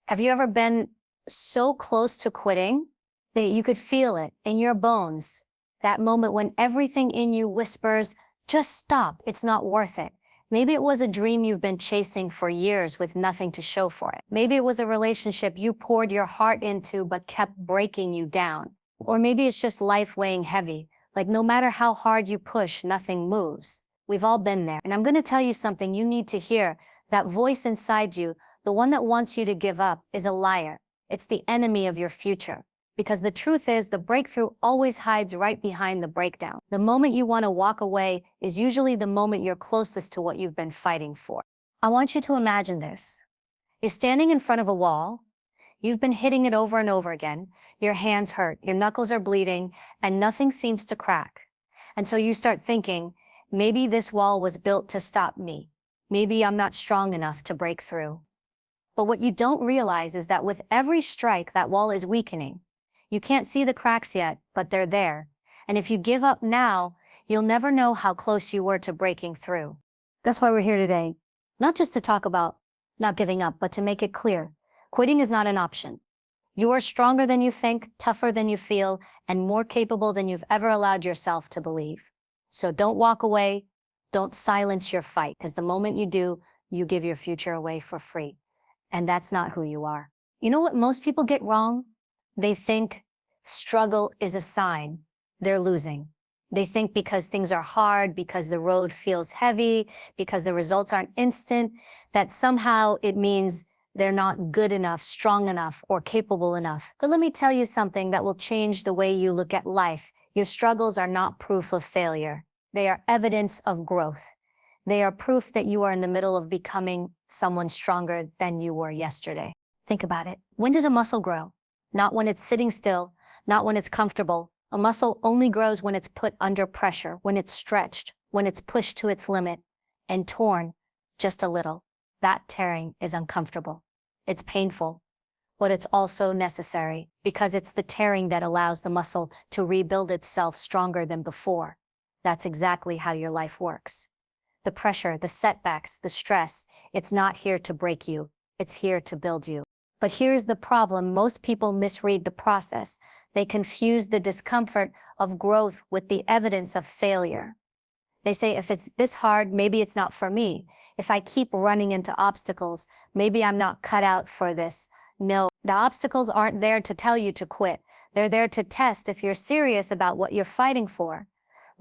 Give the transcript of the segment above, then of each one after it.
Have you ever been so close to quitting that you could feel it in your bones? That moment when everything in you whispers, just stop, it's not worth it. Maybe it was a dream you've been chasing for years with nothing to show for it. Maybe it was a relationship you poured your heart into but kept breaking you down. Or maybe it's just life weighing heavy, like no matter how hard you push, nothing moves. We've all been there. And I'm going to tell you something you need to hear. That voice inside you, the one that wants you to give up, is a liar. It's the enemy of your future. Because the truth is, the breakthrough always hides right behind the breakdown. The moment you want to walk away is usually the moment you're closest to what you've been fighting for. I want you to imagine this. You're standing in front of a wall. You've been hitting it over and over again. Your hands hurt, your knuckles are bleeding, and nothing seems to crack. And so you start thinking, maybe this wall was built to stop me. Maybe I'm not strong enough to break through. But what you don't realize is that with every strike, that wall is weakening. You can't see the cracks yet, but they're there. And if you give up now, you'll never know how close you were to breaking through. That's why we're here today. Not just to talk about not giving up, but to make it clear. Quitting is not an option. You are stronger than you think, tougher than you feel, and more capable than you've ever allowed yourself to believe. So don't walk away. Don't silence your fight, because the moment you do, you give your future away for free. And that's not who you are. You know what most people get wrong? They think struggle is a sign they're losing. They think because things are hard, because the road feels heavy, because the results aren't instant, that somehow it means they're not good enough, strong enough, or capable enough. But let me tell you something that will change the way you look at life. Your struggles are not proof of failure. They are evidence of growth. They are proof that you are in the middle of becoming someone stronger than you were yesterday. Think about it. When does a muscle grow? Not when it's sitting still, not when it's comfortable. A muscle only grows when it's put under pressure, when it's stretched, when it's pushed to its limit and torn just a little. That tearing is uncomfortable. It's painful, but it's also necessary because it's the tearing that allows the muscle to rebuild itself stronger than before. That's exactly how your life works. The pressure, the setbacks, the stress, it's not here to break you. It's here to build you. But here's the problem. Most people misread the process. They confuse the discomfort of growth with the evidence of failure. They say, if it's this hard, maybe it's not for me. If I keep running into obstacles, maybe I'm not cut out for this. No, the obstacles aren't there to tell you to quit. They're there to test if you're serious about what you're fighting for.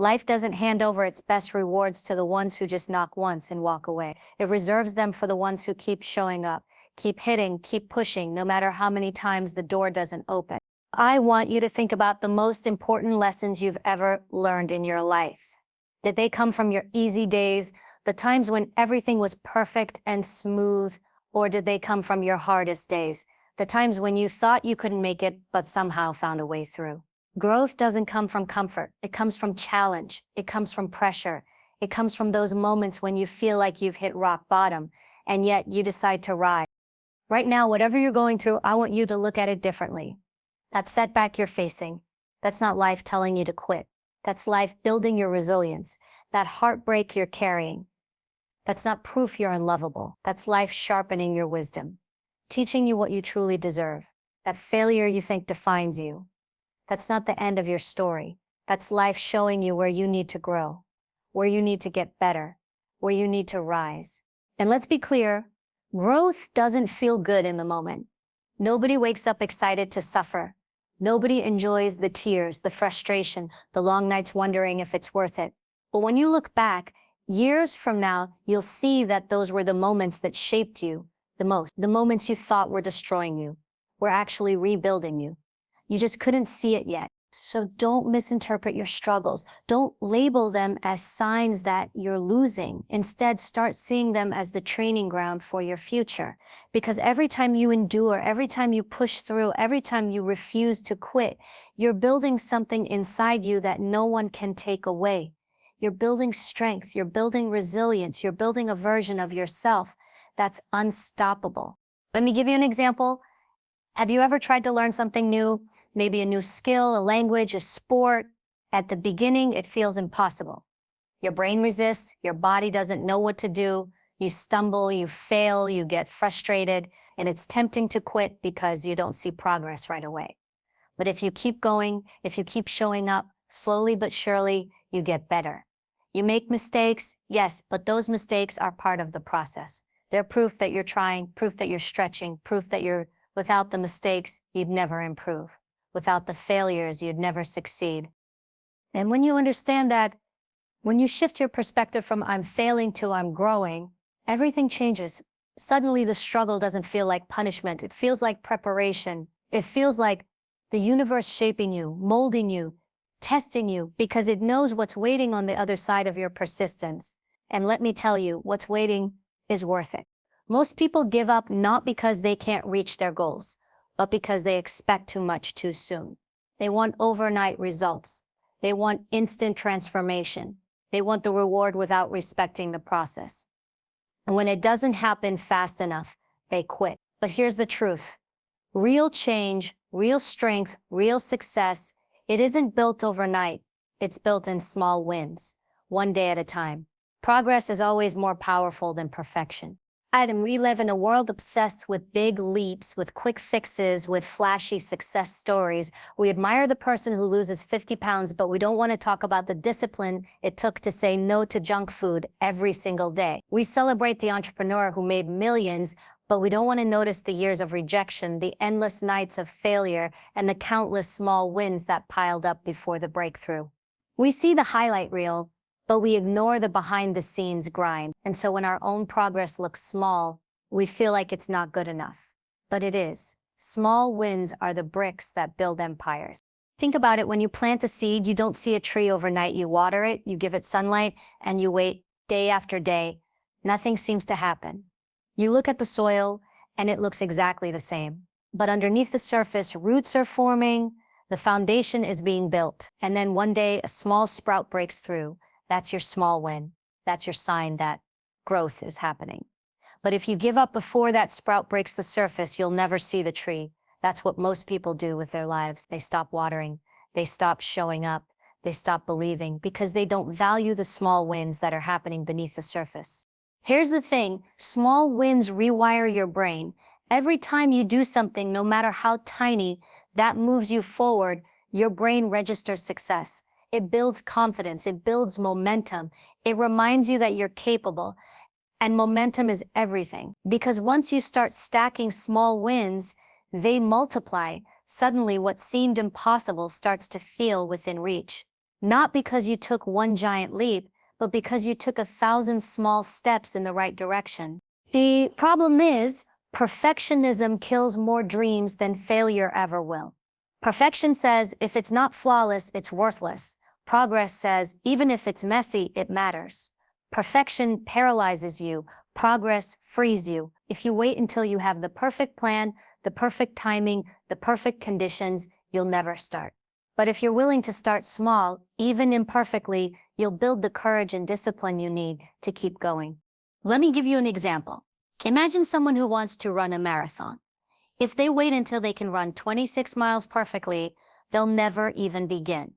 Life doesn't hand over its best rewards to the ones who just knock once and walk away. It reserves them for the ones who keep showing up, keep hitting, keep pushing, no matter how many times the door doesn't open. I want you to think about the most important lessons you've ever learned in your life. Did they come from your easy days, the times when everything was perfect and smooth, or did they come from your hardest days, the times when you thought you couldn't make it but somehow found a way through? Growth doesn't come from comfort. It comes from challenge. It comes from pressure. It comes from those moments when you feel like you've hit rock bottom, and yet you decide to rise. Right now, whatever you're going through, I want you to look at it differently. That setback you're facing, that's not life telling you to quit. That's life building your resilience. That heartbreak you're carrying, that's not proof you're unlovable. That's life sharpening your wisdom, teaching you what you truly deserve. That failure you think defines you, that's not the end of your story. That's life showing you where you need to grow, where you need to get better, where you need to rise. And let's be clear, growth doesn't feel good in the moment. Nobody wakes up excited to suffer. Nobody enjoys the tears, the frustration, the long nights wondering if it's worth it. But when you look back, years from now, you'll see that those were the moments that shaped you the most. The moments you thought were destroying you were actually rebuilding you. You just couldn't see it yet. So don't misinterpret your struggles. Don't label them as signs that you're losing. Instead, start seeing them as the training ground for your future. Because every time you endure, every time you push through, every time you refuse to quit, you're building something inside you that no one can take away. You're building strength, you're building resilience, you're building a version of yourself that's unstoppable. Let me give you an example. Have you ever tried to learn something new? Maybe a new skill, a language, a sport. At the beginning, it feels impossible. Your brain resists, your body doesn't know what to do, You stumble, you fail, you get frustrated, and it's tempting to quit because you don't see progress right away. But if you keep going, if you keep showing up, slowly but surely, you get better. You make mistakes, yes, but those mistakes are part of the process. They're proof that you're trying, proof that you're stretching, proof that without the mistakes, you'd never improve. Without the failures, you'd never succeed. And when you understand that, when you shift your perspective from I'm failing to I'm growing, everything changes. Suddenly the struggle doesn't feel like punishment. It feels like preparation. It feels like the universe shaping you, molding you, testing you, because it knows what's waiting on the other side of your persistence. And let me tell you, what's waiting is worth it. Most people give up not because they can't reach their goals, but because they expect too much too soon. They want overnight results. They want instant transformation. They want the reward without respecting the process. And when it doesn't happen fast enough, they quit. But here's the truth. Real change, real strength, real success, it isn't built overnight. It's built in small wins, one day at a time. Progress is always more powerful than perfection. And we live in a world obsessed with big leaps, with quick fixes, with flashy success stories. We admire the person who loses 50 pounds, but we don't want to talk about the discipline it took to say no to junk food every single day. We celebrate the entrepreneur who made millions, but we don't want to notice the years of rejection, the endless nights of failure, and the countless small wins that piled up before the breakthrough. We see the highlight reel, but we ignore the behind-the-scenes grind. And so when our own progress looks small, we feel like it's not good enough. But it is. Small wins are the bricks that build empires. Think about it, when you plant a seed, you don't see a tree overnight. You water it, you give it sunlight, and you wait day after day. Nothing seems to happen. You look at the soil, and it looks exactly the same. But underneath the surface, roots are forming, the foundation is being built. And then one day, a small sprout breaks through. That's your small win. That's your sign that growth is happening. But if you give up before that sprout breaks the surface, you'll never see the tree. That's what most people do with their lives. They stop watering. They stop showing up. They stop believing because they don't value the small wins that are happening beneath the surface. Here's the thing. Small wins rewire your brain. Every time you do something, no matter how tiny, that moves you forward, your brain registers success. It builds confidence. It builds momentum. It reminds you that you're capable. And momentum is everything. Because once you start stacking small wins, they multiply. Suddenly, what seemed impossible starts to feel within reach. Not because you took one giant leap, but because you took 1,000 small steps in the right direction. The problem is, perfectionism kills more dreams than failure ever will. Perfection says, if it's not flawless, it's worthless. Progress says, even if it's messy, it matters. Perfection paralyzes you. Progress frees you. If you wait until you have the perfect plan, the perfect timing, the perfect conditions, you'll never start. But if you're willing to start small, even imperfectly, you'll build the courage and discipline you need to keep going. Let me give you an example. Imagine someone who wants to run a marathon. If they wait until they can run 26 miles perfectly, they'll never even begin.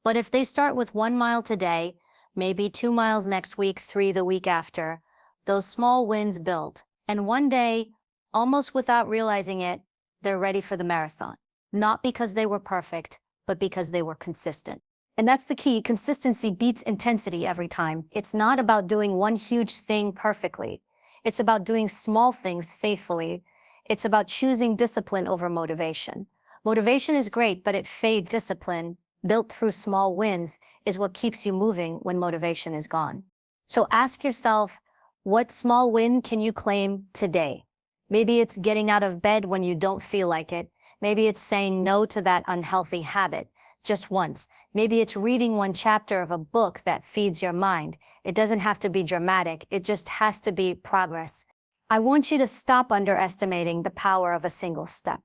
But if they start with 1 mile today, maybe 2 miles next week, 3 the week after, those small wins build. And one day, almost without realizing it, they're ready for the marathon. Not because they were perfect, but because they were consistent. And that's the key. Consistency beats intensity every time. It's not about doing one huge thing perfectly. It's about doing small things faithfully. It's about choosing discipline over motivation. Motivation is great, but it fades. Discipline, built through small wins, is what keeps you moving when motivation is gone. So ask yourself, what small win can you claim today? Maybe it's getting out of bed when you don't feel like it. Maybe it's saying no to that unhealthy habit just once. Maybe it's reading one chapter of a book that feeds your mind. It doesn't have to be dramatic. It just has to be progress. I want you to stop underestimating the power of a single step.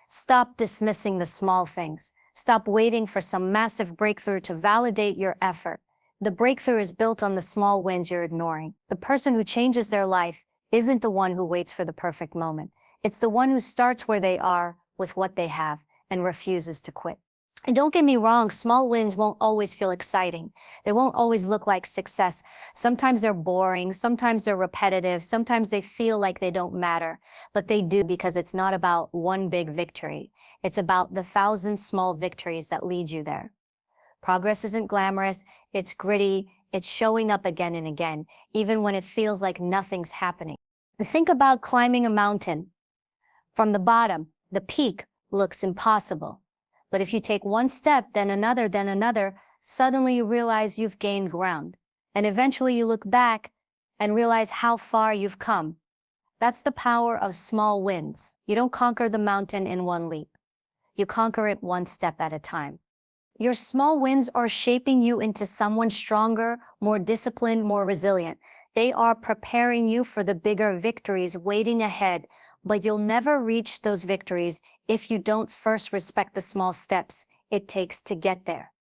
Stop dismissing the small things. Stop waiting for some massive breakthrough to validate your effort. The breakthrough is built on the small wins you're ignoring. The person who changes their life isn't the one who waits for the perfect moment. It's the one who starts where they are with what they have and refuses to quit. And don't get me wrong, small wins won't always feel exciting. They won't always look like success. Sometimes they're boring, sometimes they're repetitive, sometimes they feel like they don't matter. But they do, because it's not about one big victory. It's about the thousand small victories that lead you there. Progress isn't glamorous, it's gritty, it's showing up again and again, even when it feels like nothing's happening. Think about climbing a mountain. From the bottom, the peak looks impossible. But if you take one step, then another, suddenly you realize you've gained ground. And eventually you look back and realize how far you've come. That's the power of small wins. You don't conquer the mountain in one leap. You conquer it one step at a time. Your small wins are shaping you into someone stronger, more disciplined, more resilient. They are preparing you for the bigger victories waiting ahead, but you'll never reach those victories if you don't first respect the small steps it takes to get there.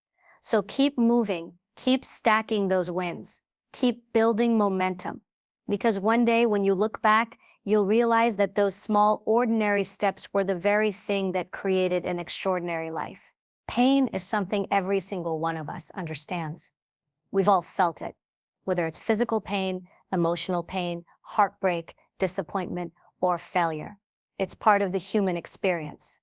So keep moving, keep stacking those wins, keep building momentum. Because one day when you look back, you'll realize that those small, ordinary steps were the very thing that created an extraordinary life. Pain is something every single one of us understands. We've all felt it, whether it's physical pain, emotional pain, heartbreak, disappointment, or failure. It's part of the human experience.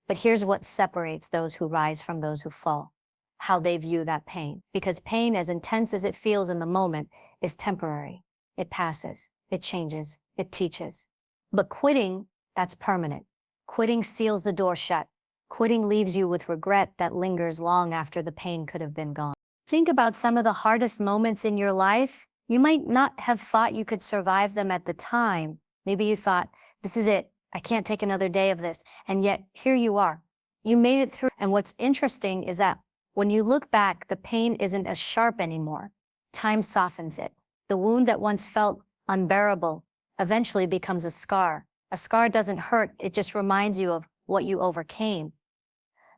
But here's what separates those who rise from those who fall: how they view that pain. Because pain, as intense as it feels in the moment, is temporary. It passes, it changes, it teaches. But quitting, that's permanent. Quitting seals the door shut. Quitting leaves you with regret that lingers long after the pain could have been gone. Think about some of the hardest moments in your life. You might not have thought you could survive them at the time. Maybe you thought, this is it. I can't take another day of this. And yet, here you are. You made it through. And what's interesting is that when you look back, the pain isn't as sharp anymore. Time softens it. The wound that once felt unbearable eventually becomes a scar. A scar doesn't hurt. It just reminds you of what you overcame.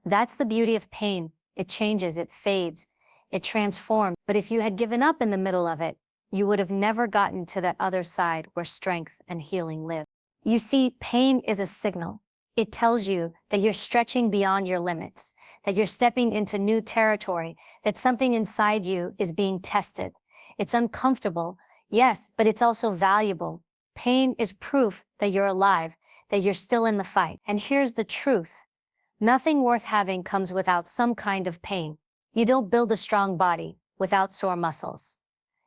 That's the beauty of pain. It changes, it fades, it transforms. But if you had given up in the middle of it, you would have never gotten to that other side where strength and healing live. You see, pain is a signal. It tells you that you're stretching beyond your limits, that you're stepping into new territory, that something inside you is being tested. It's uncomfortable, yes, but it's also valuable. Pain is proof that you're alive, that you're still in the fight. And here's the truth. Nothing worth having comes without some kind of pain. You don't build a strong body without sore muscles.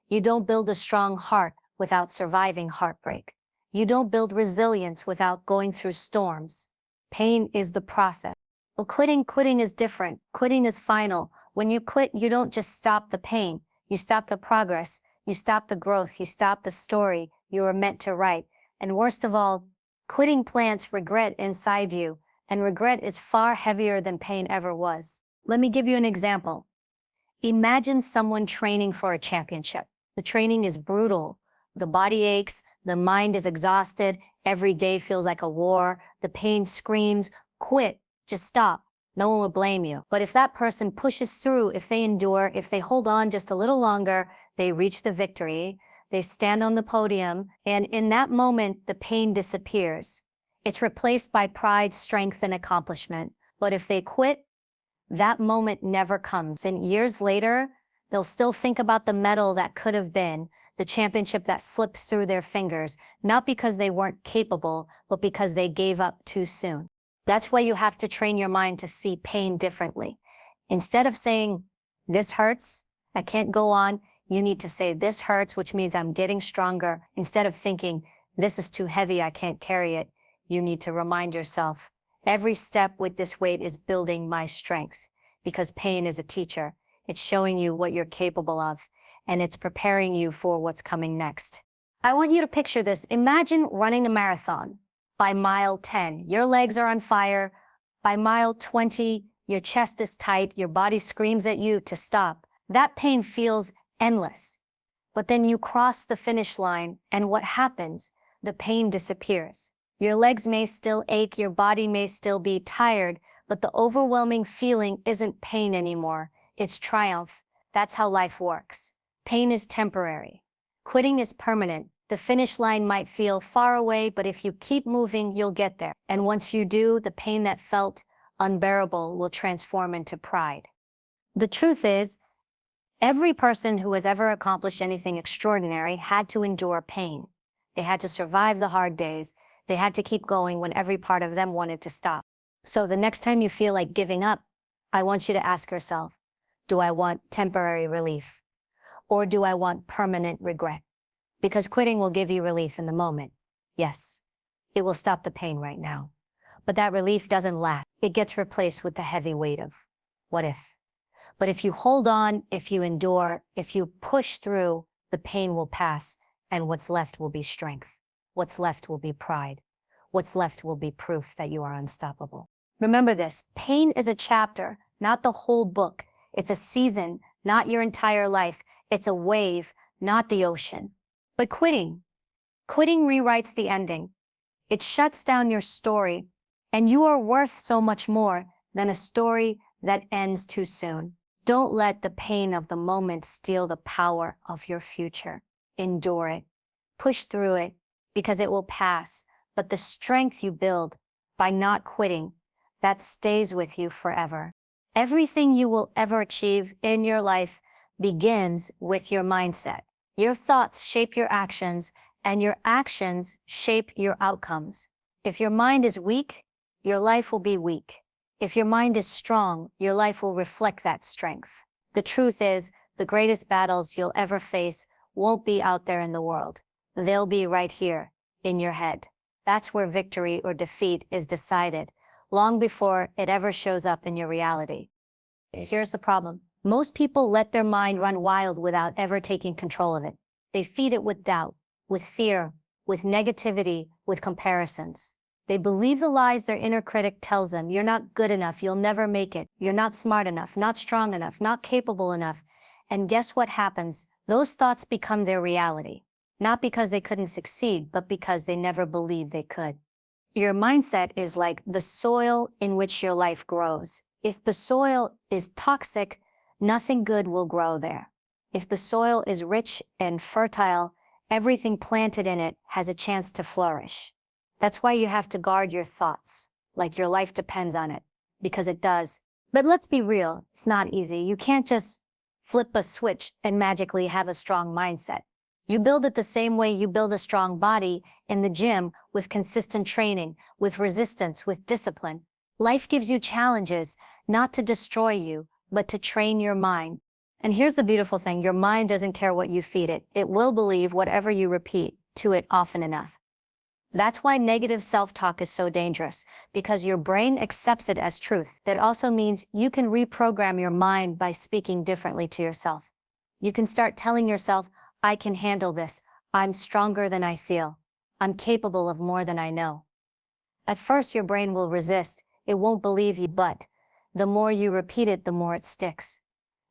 You don't build a strong heart without surviving heartbreak. You don't build resilience without going through storms. Pain is the process. Well, quitting is different. Quitting is final. When you quit, you don't just stop the pain. You stop the progress. You stop the growth. You stop the story you were meant to write. And worst of all, quitting plants regret inside you. And regret is far heavier than pain ever was. Let me give you an example. Imagine someone training for a championship. The training is brutal. The body aches, the mind is exhausted, every day feels like a war, the pain screams, quit, just stop. No one will blame you. But if that person pushes through, if they endure, if they hold on just a little longer, they reach the victory, they stand on the podium, and in that moment, the pain disappears. It's replaced by pride, strength, and accomplishment. But if they quit, that moment never comes. And years later, they'll still think about the medal that could have been, the championship that slipped through their fingers, not because they weren't capable, but because they gave up too soon. That's why you have to train your mind to see pain differently. Instead of saying, this hurts, I can't go on, you need to say, this hurts, which means I'm getting stronger. Instead of thinking, this is too heavy, I can't carry it. You need to remind yourself, every step with this weight is building my strength, because pain is a teacher. It's showing you what you're capable of, and it's preparing you for what's coming next. I want you to picture this. Imagine running a marathon. By mile 10, your legs are on fire. By mile 20, your chest is tight, your body screams at you to stop. That pain feels endless. But then you cross the finish line, and what happens? The pain disappears. Your legs may still ache, your body may still be tired, but the overwhelming feeling isn't pain anymore. It's triumph. That's how life works. Pain is temporary. Quitting is permanent. The finish line might feel far away, but if you keep moving, you'll get there. And once you do, the pain that felt unbearable will transform into pride. The truth is, every person who has ever accomplished anything extraordinary had to endure pain. They had to survive the hard days. They had to keep going when every part of them wanted to stop. So the next time you feel like giving up, I want you to ask yourself, do I want temporary relief? Or do I want permanent regret? Because quitting will give you relief in the moment. Yes, it will stop the pain right now. But that relief doesn't last. It gets replaced with the heavy weight of what if. But if you hold on, if you endure, if you push through, the pain will pass, and what's left will be strength. What's left will be pride. What's left will be proof that you are unstoppable. Remember this, pain is a chapter, not the whole book. It's a season, not your entire life. It's a wave, not the ocean. But quitting rewrites the ending. It shuts down your story, and you are worth so much more than a story that ends too soon. Don't let the pain of the moment steal the power of your future. Endure it. Push through it, because it will pass. But the strength you build by not quitting, that stays with you forever. Everything you will ever achieve in your life begins with your mindset. Your thoughts shape your actions, and your actions shape your outcomes. If your mind is weak, your life will be weak. If your mind is strong, your life will reflect that strength. The truth is, the greatest battles you'll ever face won't be out there in the world. They'll be right here, in your head. That's where victory or defeat is decided, long before it ever shows up in your reality. Here's the problem. Most people let their mind run wild without ever taking control of it. They feed it with doubt, with fear, with negativity, with comparisons. They believe the lies their inner critic tells them. You're not good enough, you'll never make it. You're not smart enough, not strong enough, not capable enough. And guess what happens? Those thoughts become their reality. Not because they couldn't succeed, but because they never believed they could. Your mindset is like the soil in which your life grows. If the soil is toxic, nothing good will grow there. If the soil is rich and fertile, everything planted in it has a chance to flourish. That's why you have to guard your thoughts, like your life depends on it, because it does. But let's be real, it's not easy. You can't just flip a switch and magically have a strong mindset. You build it the same way you build a strong body in the gym, with consistent training, with resistance, with discipline. Life gives you challenges, not to destroy you, but to train your mind. And here's the beautiful thing, your mind doesn't care what you feed it. It will believe whatever you repeat to it often enough. That's why negative self-talk is so dangerous, because your brain accepts it as truth. That also means you can reprogram your mind by speaking differently to yourself. You can start telling yourself, I can handle this. I'm stronger than I feel. I'm capable of more than I know. At first, your brain will resist. It won't believe you, but the more you repeat it, the more it sticks.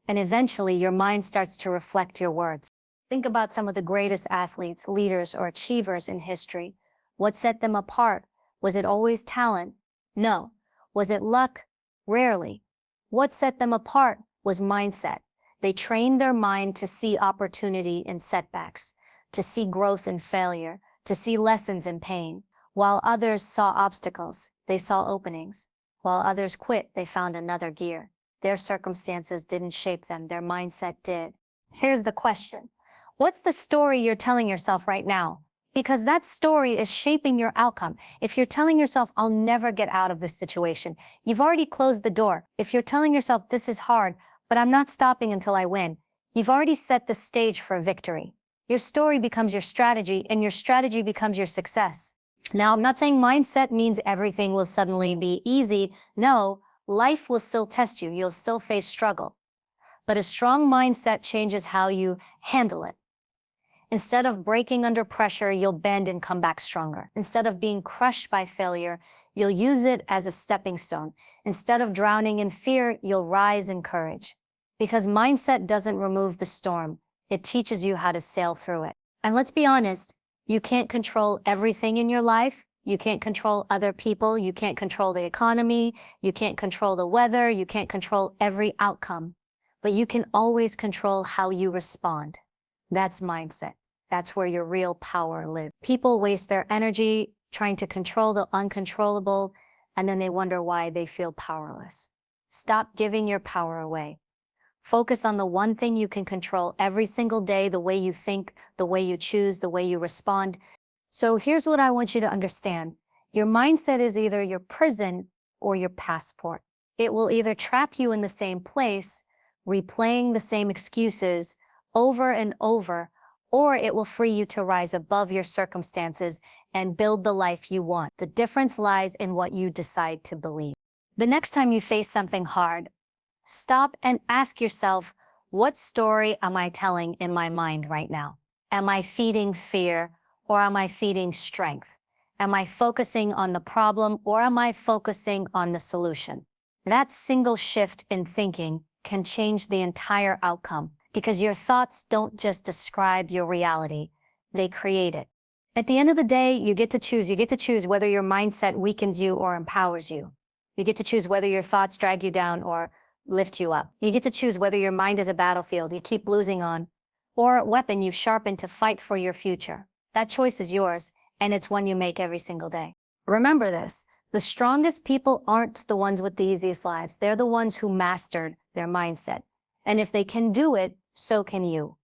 And eventually, your mind starts to reflect your words. Think about some of the greatest athletes, leaders, or achievers in history. What set them apart? Was it always talent? No. Was it luck? Rarely. What set them apart was mindset. They trained their mind to see opportunity in setbacks, to see growth in failure, to see lessons in pain. While others saw obstacles, they saw openings. While others quit, they found another gear. Their circumstances didn't shape them, their mindset did. Here's the question. What's the story you're telling yourself right now? Because that story is shaping your outcome. If you're telling yourself, I'll never get out of this situation, you've already closed the door. If you're telling yourself, this is hard, but I'm not stopping until I win, you've already set the stage for victory. Your story becomes your strategy, and your strategy becomes your success. Now, I'm not saying mindset means everything will suddenly be easy. No, life will still test you. You'll still face struggle. But a strong mindset changes how you handle it. Instead of breaking under pressure, you'll bend and come back stronger. Instead of being crushed by failure, you'll use it as a stepping stone. Instead of drowning in fear, you'll rise in courage. Because mindset doesn't remove the storm. It teaches you how to sail through it. And let's be honest, you can't control everything in your life. You can't control other people. You can't control the economy. You can't control the weather. You can't control every outcome. But you can always control how you respond. That's mindset. That's where your real power lives. People waste their energy trying to control the uncontrollable. and then they wonder why they feel powerless. Stop giving your power away. Focus on the one thing you can control every single day, the way you think, the way you choose, the way you respond. So here's what I want you to understand. Your mindset is either your prison or your passport. It will either trap you in the same place, replaying the same excuses over and over, or it will free you to rise above your circumstances and build the life you want. The difference lies in what you decide to believe. The next time you face something hard, stop and ask yourself, what story am I telling in my mind right now? Am I feeding fear or am I feeding strength? Am I focusing on the problem or am I focusing on the solution? That single shift in thinking can change the entire outcome because your thoughts don't just describe your reality, they create it. At the end of the day, you get to choose. You get to choose whether your mindset weakens you or empowers you. You get to choose whether your thoughts drag you down or lift you up. You get to choose whether your mind is a battlefield you keep losing on or a weapon you've sharpened to fight for your future. That choice is yours, and it's one you make every single day. Remember this. The strongest people aren't the ones with the easiest lives. They're the ones who mastered their mindset. And if they can do it, so can you.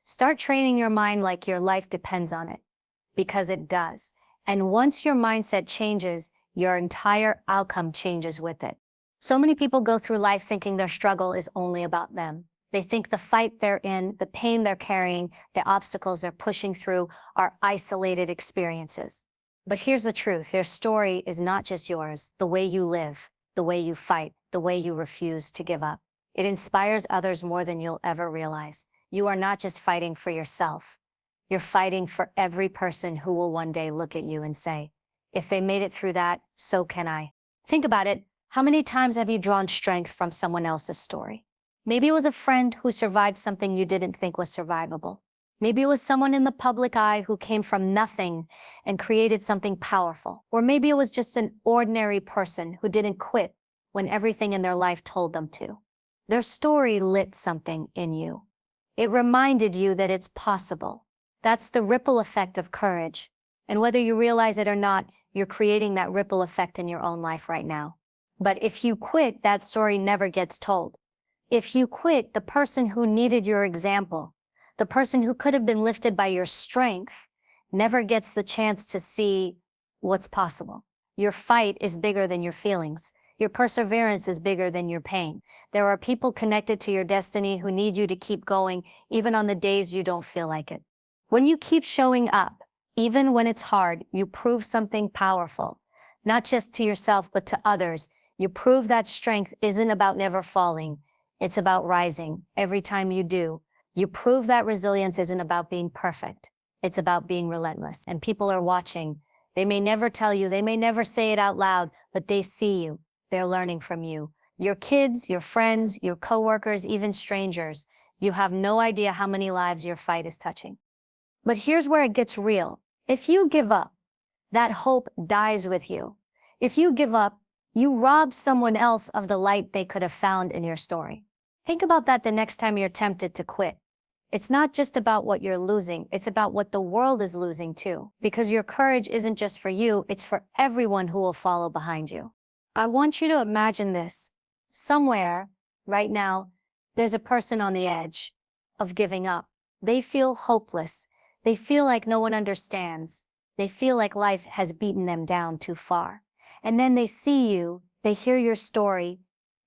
Start training your mind like your life depends on it, because it does. And once your mindset changes, your entire outcome changes with it. So many people go through life thinking their struggle is only about them. They think the fight they're in, the pain they're carrying, the obstacles they're pushing through are isolated experiences. But here's the truth. Their story is not just yours. The way you live, the way you fight, the way you refuse to give up. It inspires others more than you'll ever realize. You are not just fighting for yourself. You're fighting for every person who will one day look at you and say, if they made it through that, so can I. Think about it. How many times have you drawn strength from someone else's story? Maybe it was a friend who survived something you didn't think was survivable. Maybe it was someone in the public eye who came from nothing and created something powerful. Or maybe it was just an ordinary person who didn't quit when everything in their life told them to. Their story lit something in you. It reminded you that it's possible. That's the ripple effect of courage. And whether you realize it or not, you're creating that ripple effect in your own life right now. But if you quit, that story never gets told. If you quit, the person who needed your example, the person who could have been lifted by your strength, never gets the chance to see what's possible. Your fight is bigger than your feelings. Your perseverance is bigger than your pain. There are people connected to your destiny who need you to keep going, even on the days you don't feel like it. When you keep showing up, even when it's hard, you prove something powerful, not just to yourself, but to others. You prove that strength isn't about never falling. It's about rising every time you do. You prove that resilience isn't about being perfect. It's about being relentless. And people are watching. They may never tell you, they may never say it out loud, but they see you. They're learning from you. Your kids, your friends, your coworkers, even strangers. You have no idea how many lives your fight is touching. But here's where it gets real. If you give up, that hope dies with you. If you give up, you rob someone else of the light they could have found in your story. Think about that the next time you're tempted to quit. It's not just about what you're losing, it's about what the world is losing too. Because your courage isn't just for you, it's for everyone who will follow behind you. I want you to imagine this. Somewhere, right now, there's a person on the edge of giving up. They feel hopeless. They feel like no one understands. They feel like life has beaten them down too far. And then they see you, they hear your story,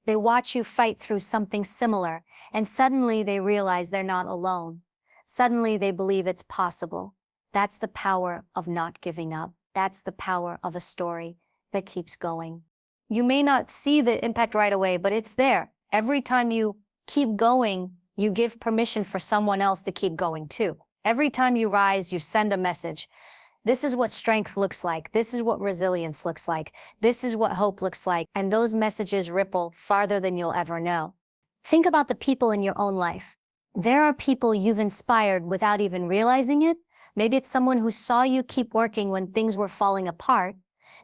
they watch you fight through something similar, and suddenly they realize they're not alone. Suddenly they believe it's possible. That's the power of not giving up. That's the power of a story that keeps going. You may not see the impact right away, but it's there. Every time you keep going, you give permission for someone else to keep going too. Every time you rise, you send a message. This is what strength looks like. This is what resilience looks like. This is what hope looks like. And those messages ripple farther than you'll ever know. Think about the people in your own life. There are people you've inspired without even realizing it. Maybe it's someone who saw you keep working when things were falling apart.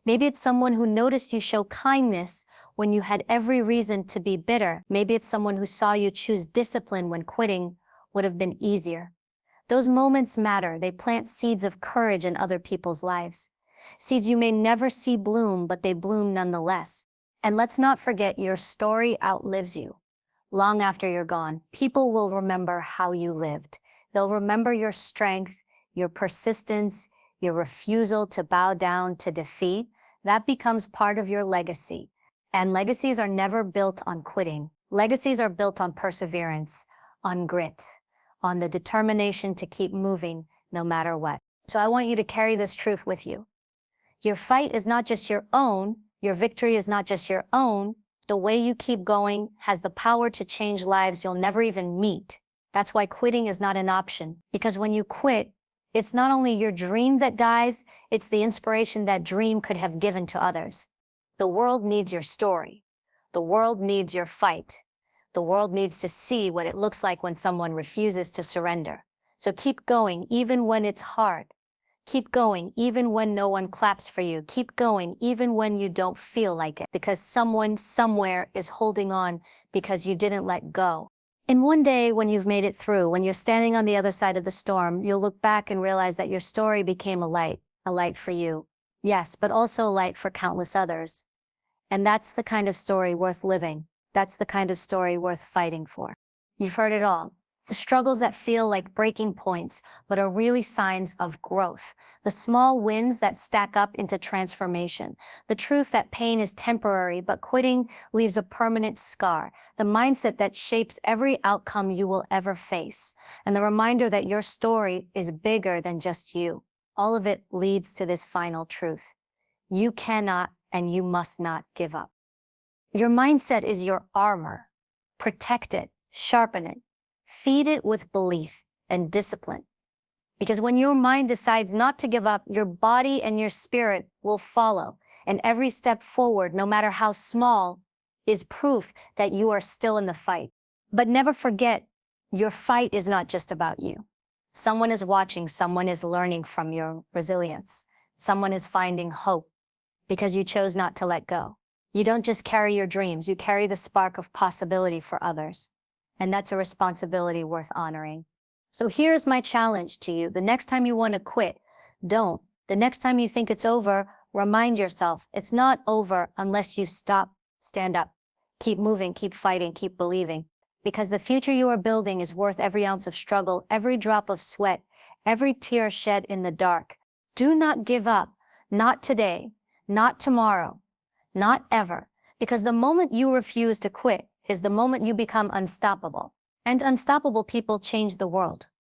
Maybe it's someone who noticed you show kindness when you had every reason to be bitter. Maybe it's someone who saw you choose discipline when quitting would have been easier. Those moments matter. They plant seeds of courage in other people's lives. Seeds you may never see bloom, but they bloom nonetheless. And let's not forget, your story outlives you. Long after you're gone, people will remember how you lived. They'll remember your strength, your persistence, your refusal to bow down to defeat. That becomes part of your legacy. And legacies are never built on quitting. Legacies are built on perseverance, on grit, on the determination to keep moving no matter what. So I want you to carry this truth with you. Your fight is not just your own. Your victory is not just your own. The way you keep going has the power to change lives you'll never even meet. That's why quitting is not an option. Because when you quit, it's not only your dream that dies, it's the inspiration that dream could have given to others. The world needs your story. The world needs your fight. The world needs to see what it looks like when someone refuses to surrender. So keep going even when it's hard. Keep going even when no one claps for you. Keep going even when you don't feel like it, because someone somewhere is holding on because you didn't let go. And one day when you've made it through, when you're standing on the other side of the storm, you'll look back and realize that your story became a light for you. Yes, but also a light for countless others. And that's the kind of story worth living. That's the kind of story worth fighting for. You've heard it all. The struggles that feel like breaking points, but are really signs of growth. The small wins that stack up into transformation. The truth that pain is temporary, but quitting leaves a permanent scar. The mindset that shapes every outcome you will ever face. And the reminder that your story is bigger than just you. All of it leads to this final truth. You cannot and you must not give up. Your mindset is your armor. Protect it, sharpen it. Feed it with belief and discipline. Because when your mind decides not to give up, your body and your spirit will follow. And every step forward, no matter how small, is proof that you are still in the fight. But never forget, your fight is not just about you. Someone is watching, someone is learning from your resilience. Someone is finding hope because you chose not to let go. You don't just carry your dreams, you carry the spark of possibility for others. And that's a responsibility worth honoring. So here's my challenge to you. The next time you want to quit, don't. The next time you think it's over, remind yourself it's not over unless you stop, stand up, keep moving, keep fighting, keep believing. Because the future you are building is worth every ounce of struggle, every drop of sweat, every tear shed in the dark. Do not give up. Not today, not tomorrow, not ever. Because the moment you refuse to quit, is the moment you become unstoppable. And unstoppable people change the world.